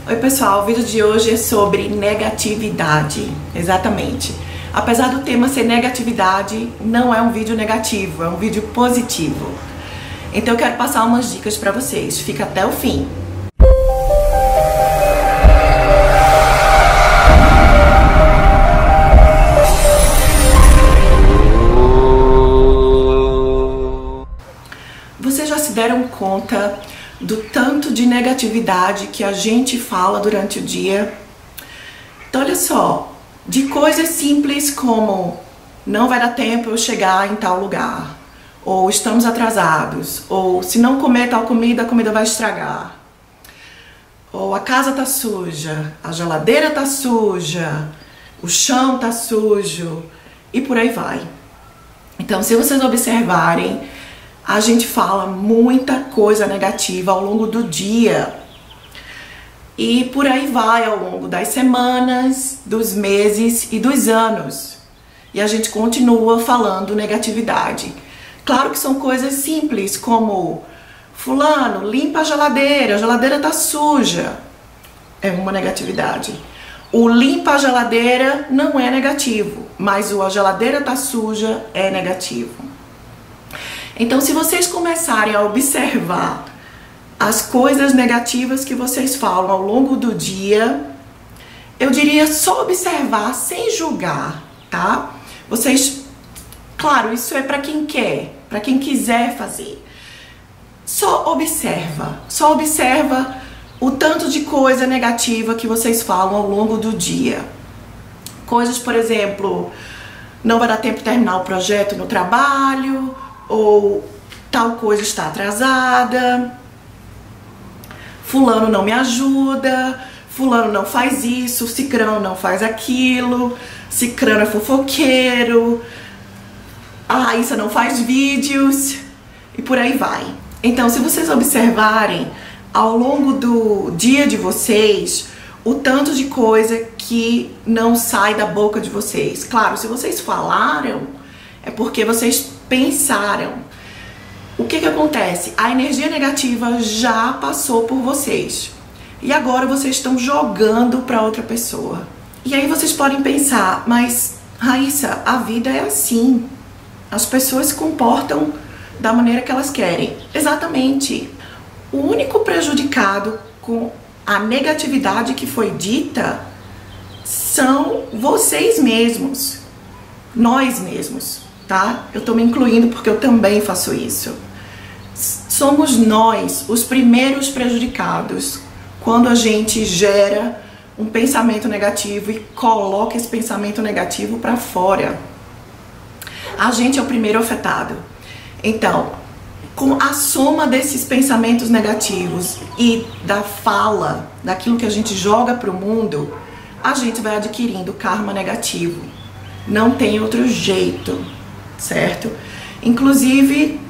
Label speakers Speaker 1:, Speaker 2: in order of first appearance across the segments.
Speaker 1: Oi pessoal, o vídeo de hoje é sobre negatividade, exatamente. Apesar do tema ser negatividade, não é um vídeo negativo, é um vídeo positivo. Então eu quero passar umas dicas pra vocês, fica até o fim. Vocês já se deram conta do tanto de negatividade que a gente fala durante o dia? Então olha só, de coisas simples como não vai dar tempo eu chegar em tal lugar, ou estamos atrasados, ou se não comer tal comida, a comida vai estragar, ou a casa tá suja, a geladeira tá suja, o chão tá sujo e por aí vai. Então se vocês observarem, a gente fala muita coisa negativa ao longo do dia. E por aí vai ao longo das semanas, dos meses e dos anos. E a gente continua falando negatividade. Claro que são coisas simples, como fulano, limpa a geladeira tá suja. É uma negatividade. O limpa a geladeira não é negativo, mas o a geladeira tá suja é negativo. Então, se vocês começarem a observar as coisas negativas que vocês falam ao longo do dia, eu diria só observar sem julgar, tá? Vocês, claro, isso é para quem quer, para quem quiser fazer. Só observa o tanto de coisa negativa que vocês falam ao longo do dia. Coisas, por exemplo, não vai dar tempo de terminar o projeto no trabalho, ou tal coisa está atrasada, fulano não me ajuda, fulano não faz isso, cicrano não faz aquilo, cicrano é fofoqueiro, a Raíssa não faz vídeos e por aí vai. Então, se vocês observarem ao longo do dia de vocês, o tanto de coisa que não sai da boca de vocês. Claro, se vocês falaram, é porque vocês pensaram. O que acontece? A energia negativa já passou por vocês. E agora vocês estão jogando para outra pessoa. E aí vocês podem pensar, mas Raíssa, a vida é assim. As pessoas se comportam da maneira que elas querem. Exatamente. O único prejudicado com a negatividade que foi dita são vocês mesmos. Nós mesmos. Tá? Eu tô me incluindo porque eu também faço isso. Somos nós os primeiros prejudicados quando a gente gera um pensamento negativo e coloca esse pensamento negativo para fora. A gente é o primeiro afetado. Então, com a soma desses pensamentos negativos e da fala, daquilo que a gente joga pro mundo, a gente vai adquirindo karma negativo. Não tem outro jeito. Certo? Inclusive,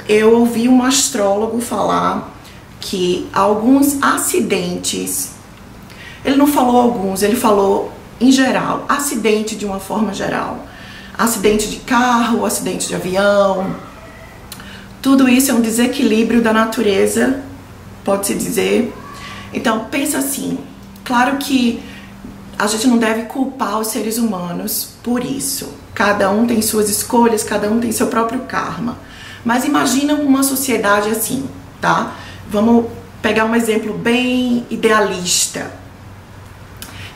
Speaker 1: eu ouvi um astrólogo falar que alguns acidentes, ele não falou alguns, ele falou em geral, acidente de uma forma geral, acidente de carro, acidente de avião, tudo isso é um desequilíbrio da natureza, pode-se dizer. Então, pensa assim, claro que a gente não deve culpar os seres humanos por isso. Cada um tem suas escolhas, cada um tem seu próprio karma. Mas imagina uma sociedade assim, tá? Vamos pegar um exemplo bem idealista.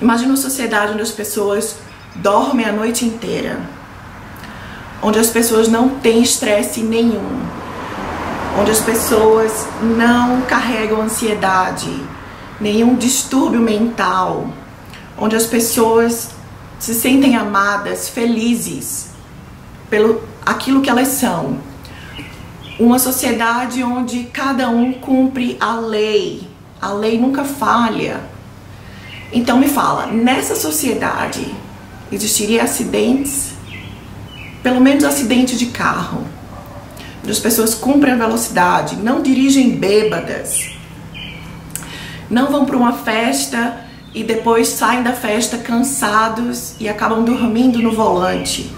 Speaker 1: Imagina uma sociedade onde as pessoas dormem a noite inteira. Onde as pessoas não têm estresse nenhum. Onde as pessoas não carregam ansiedade, nenhum distúrbio mental. Onde as pessoas se sentem amadas, felizes pelo aquilo que elas são. Uma sociedade onde cada um cumpre a lei nunca falha. Então me fala, nessa sociedade existiria acidentes? Pelo menos acidente de carro, onde as pessoas cumprem a velocidade, não dirigem bêbadas, não vão para uma festa e depois saem da festa cansados e acabam dormindo no volante.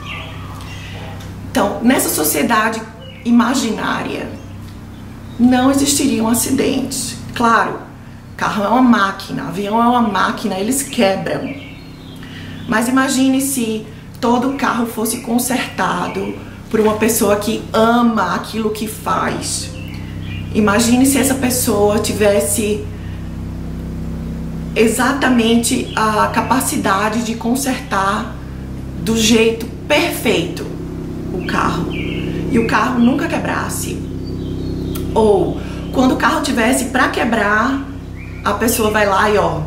Speaker 1: Então, nessa sociedade imaginária, não existiriam acidentes. Claro, Carro é uma máquina, avião é uma máquina, eles quebram. Mas imagine se todo carro fosse consertado por uma pessoa que ama aquilo que faz. Imagine se essa pessoa tivesse exatamente a capacidade de consertar do jeito perfeito o carro. E o carro nunca quebrasse. Ou quando o carro tivesse para quebrar, a pessoa vai lá e ó,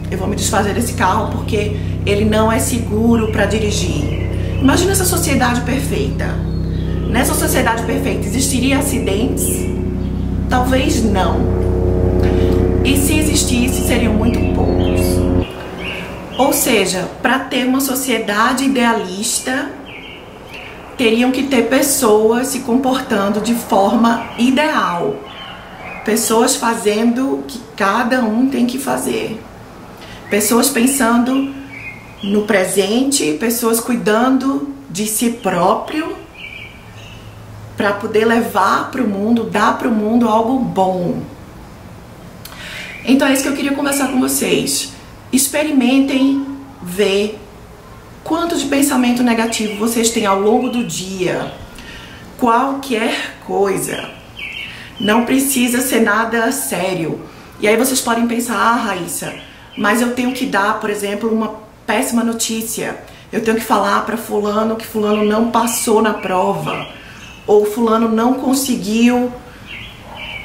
Speaker 1: eu vou me desfazer desse carro porque ele não é seguro para dirigir. Imagina essa sociedade perfeita. Nessa sociedade perfeita existiria acidentes? Talvez não. E se existisse, seriam muito poucos. Ou seja, para ter uma sociedade idealista, teriam que ter pessoas se comportando de forma ideal. Pessoas fazendo o que cada um tem que fazer. Pessoas pensando no presente, pessoas cuidando de si próprio para poder levar para o mundo, dar para o mundo algo bom. Então é isso que eu queria conversar com vocês. Experimentem ver quanto de pensamento negativo vocês têm ao longo do dia. Qualquer coisa. Não precisa ser nada sério. E aí vocês podem pensar, ah, Raíssa, mas eu tenho que dar, por exemplo, uma péssima notícia. Eu tenho que falar para fulano que fulano não passou na prova. Ou fulano não conseguiu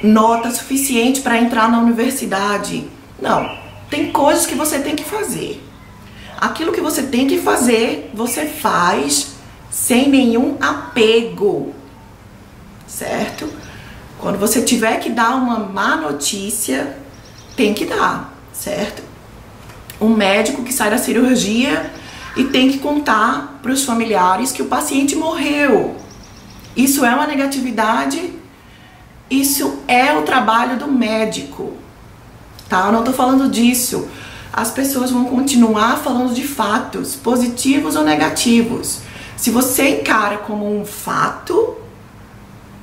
Speaker 1: nota suficiente para entrar na universidade. Não, tem coisas que você tem que fazer. Aquilo que você tem que fazer, você faz sem nenhum apego, certo? Quando você tiver que dar uma má notícia, tem que dar, certo? Um médico que sai da cirurgia e tem que contar para os familiares que o paciente morreu. Isso é uma negatividade? Isso é o trabalho do médico, tá? Eu não tô falando disso. As pessoas vão continuar falando de fatos, positivos ou negativos. Se você encara como um fato,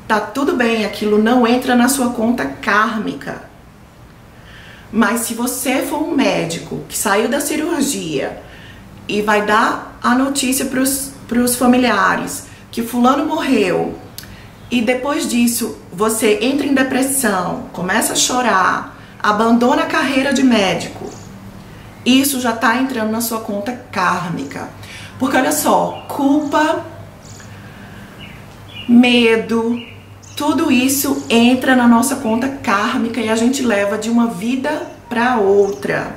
Speaker 1: tá tudo bem, aquilo não entra na sua conta kármica. Mas se você for um médico que saiu da cirurgia e vai dar a notícia pros familiares que fulano morreu, e depois disso você entra em depressão, começa a chorar, abandona a carreira de médico, isso já está entrando na sua conta kármica. Porque olha só, culpa, medo, tudo isso entra na nossa conta kármica e a gente leva de uma vida para outra.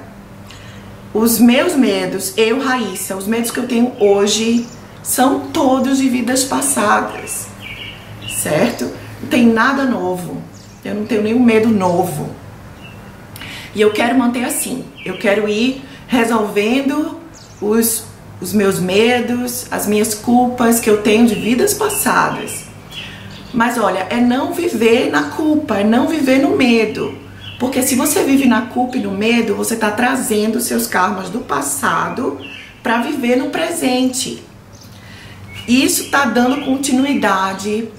Speaker 1: Os meus medos, eu, Raíssa, os medos que eu tenho hoje são todos de vidas passadas, certo? Não tem nada novo, eu não tenho nenhum medo novo. E eu quero manter assim, eu quero ir resolvendo os meus medos, as minhas culpas que eu tenho de vidas passadas. Mas olha, é não viver na culpa, é não viver no medo. Porque se você vive na culpa e no medo, você está trazendo seus karmas do passado para viver no presente. Isso está dando continuidade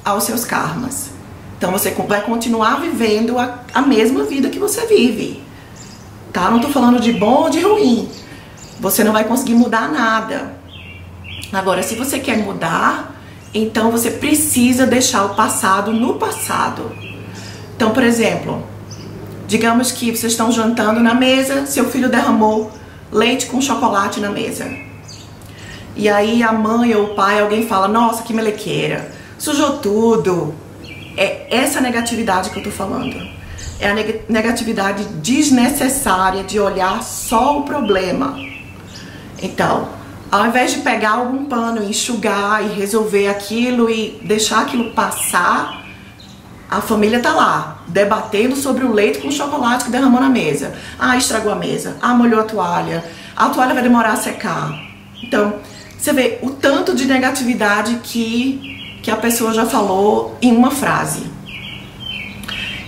Speaker 1: aos seus karmas. Então você vai continuar vivendo a mesma vida que você vive. Tá? Não tô falando de bom ou de ruim. Você não vai conseguir mudar nada. Agora, se você quer mudar, então você precisa deixar o passado no passado. Então, por exemplo, digamos que vocês estão jantando na mesa, seu filho derramou leite com chocolate na mesa. E aí a mãe ou o pai, alguém fala, nossa, que melequeira, sujou tudo. É essa negatividade que eu tô falando. É a negatividade desnecessária de olhar só o problema. Então, ao invés de pegar algum pano e enxugar e resolver aquilo e deixar aquilo passar, a família tá lá, debatendo sobre o leite com chocolate que derramou na mesa. Ah, estragou a mesa. Ah, molhou a toalha vai demorar a secar. Então, você vê o tanto de negatividade que a pessoa já falou em uma frase.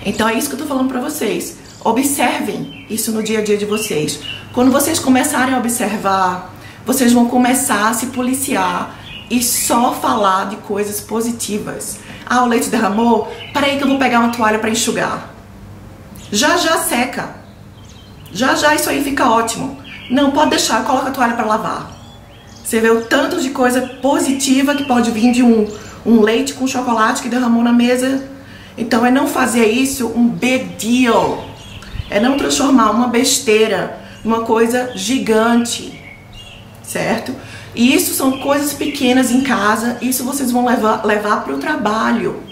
Speaker 1: Então é isso que eu tô falando pra vocês. Observem isso no dia a dia de vocês. Quando vocês começarem a observar, vocês vão começar a se policiar e só falar de coisas positivas. Ah, o leite derramou? Peraí que eu vou pegar uma toalha pra enxugar. Já já seca. Já já isso aí fica ótimo. Não, pode deixar, coloca a toalha para lavar. Você vê o tanto de coisa positiva que pode vir de um leite com chocolate que derramou na mesa. Então é não fazer isso um big deal. É não transformar uma besteira numa coisa gigante, certo? E isso são coisas pequenas em casa, isso vocês vão levar para o trabalho.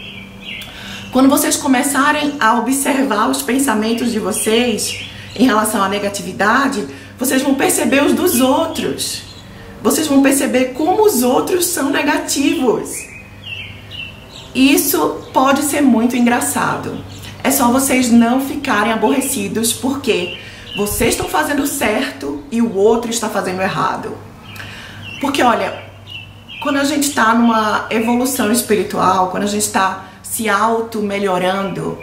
Speaker 1: Quando vocês começarem a observar os pensamentos de vocês em relação à negatividade, vocês vão perceber os dos outros. Vocês vão perceber como os outros são negativos. Isso pode ser muito engraçado. É só vocês não ficarem aborrecidos porque vocês estão fazendo certo e o outro está fazendo errado. Porque olha, quando a gente está numa evolução espiritual, quando a gente está se auto-melhorando,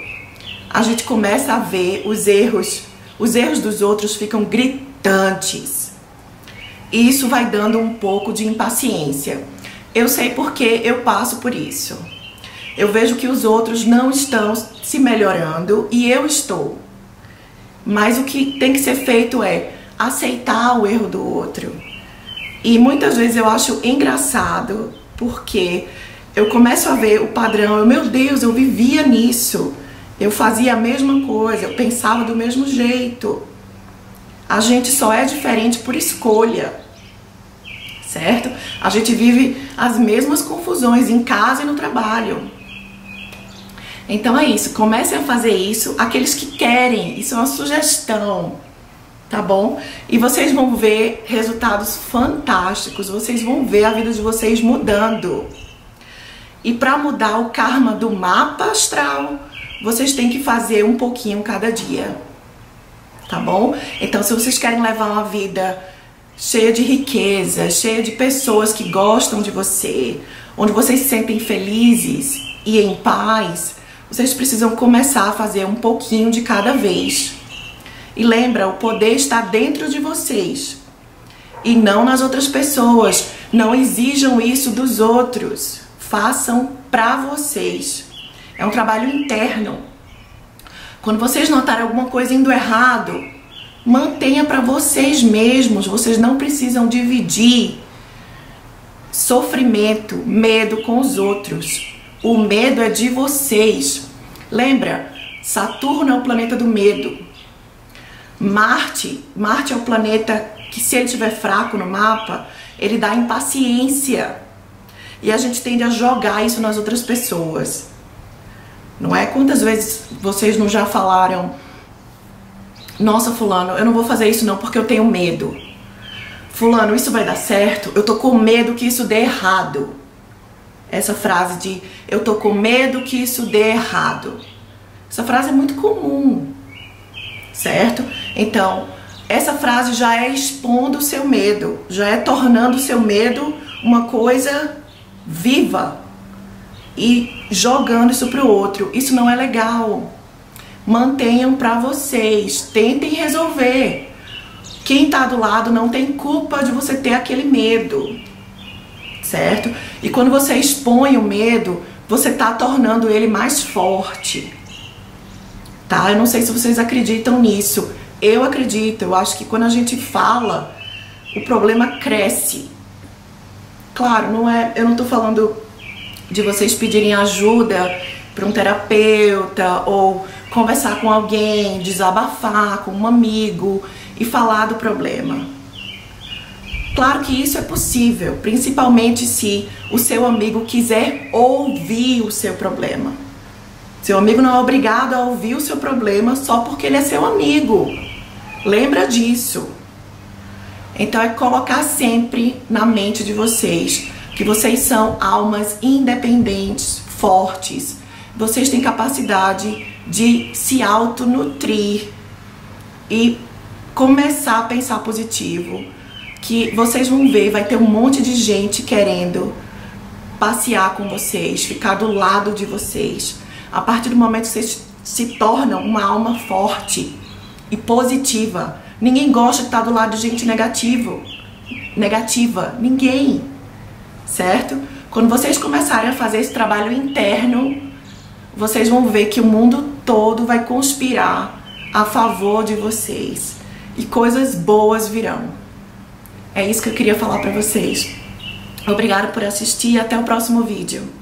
Speaker 1: a gente começa a ver os erros dos outros ficam gritantes. E isso vai dando um pouco de impaciência. Eu sei porque eu passo por isso. Eu vejo que os outros não estão se melhorando e eu estou. Mas o que tem que ser feito é aceitar o erro do outro. E muitas vezes eu acho engraçado porque eu começo a ver o padrão. Meu Deus, eu vivia nisso. Eu fazia a mesma coisa, eu pensava do mesmo jeito. A gente só é diferente por escolha, certo? A gente vive as mesmas confusões em casa e no trabalho. Então é isso, comecem a fazer isso, aqueles que querem, isso é uma sugestão, tá bom? E vocês vão ver resultados fantásticos, vocês vão ver a vida de vocês mudando. E para mudar o karma do mapa astral, vocês têm que fazer um pouquinho cada dia, tá bom? Então se vocês querem levar uma vida cheia de riqueza, cheia de pessoas que gostam de você, onde vocês se sentem felizes e em paz, vocês precisam começar a fazer um pouquinho de cada vez. E lembra, o poder está dentro de vocês e não nas outras pessoas. Não exijam isso dos outros. Façam para vocês. É um trabalho interno. Quando vocês notarem alguma coisa indo errado, mantenha para vocês mesmos. Vocês não precisam dividir sofrimento, medo com os outros. O medo é de vocês. Lembra? Saturno é o planeta do medo. Marte é o planeta que, se ele estiver fraco no mapa, ele dá impaciência. E a gente tende a jogar isso nas outras pessoas. Não é? Quantas vezes vocês não já falaram: nossa, fulano, eu não vou fazer isso não porque eu tenho medo. Fulano, isso vai dar certo? Eu tô com medo que isso dê errado. Essa frase de eu tô com medo que isso dê errado. Essa frase é muito comum, certo? Então, essa frase já é expondo o seu medo, já é tornando o seu medo uma coisa viva e jogando isso pro outro. Isso não é legal. Mantenham pra vocês, tentem resolver. Quem tá do lado não tem culpa de você ter aquele medo, certo? E quando você expõe o medo, você tá tornando ele mais forte, tá? Eu não sei se vocês acreditam nisso. Eu acredito, eu acho que quando a gente fala, o problema cresce. Claro, eu não tô falando de vocês pedirem ajuda para um terapeuta ou conversar com alguém, desabafar com um amigo e falar do problema. Claro que isso é possível, principalmente se o seu amigo quiser ouvir o seu problema. Seu amigo não é obrigado a ouvir o seu problema só porque ele é seu amigo. Lembra disso. Então é colocar sempre na mente de vocês que vocês são almas independentes, fortes. Vocês têm capacidade de se autonutrir e começar a pensar positivo. Que vocês vão ver, vai ter um monte de gente querendo passear com vocês, ficar do lado de vocês. A partir do momento que vocês se tornam uma alma forte e positiva. Ninguém gosta de estar do lado de gente negativa. Ninguém. Certo? Quando vocês começarem a fazer esse trabalho interno, vocês vão ver que o mundo todo vai conspirar a favor de vocês e coisas boas virão. É isso que eu queria falar pra vocês. Obrigada por assistir e até o próximo vídeo.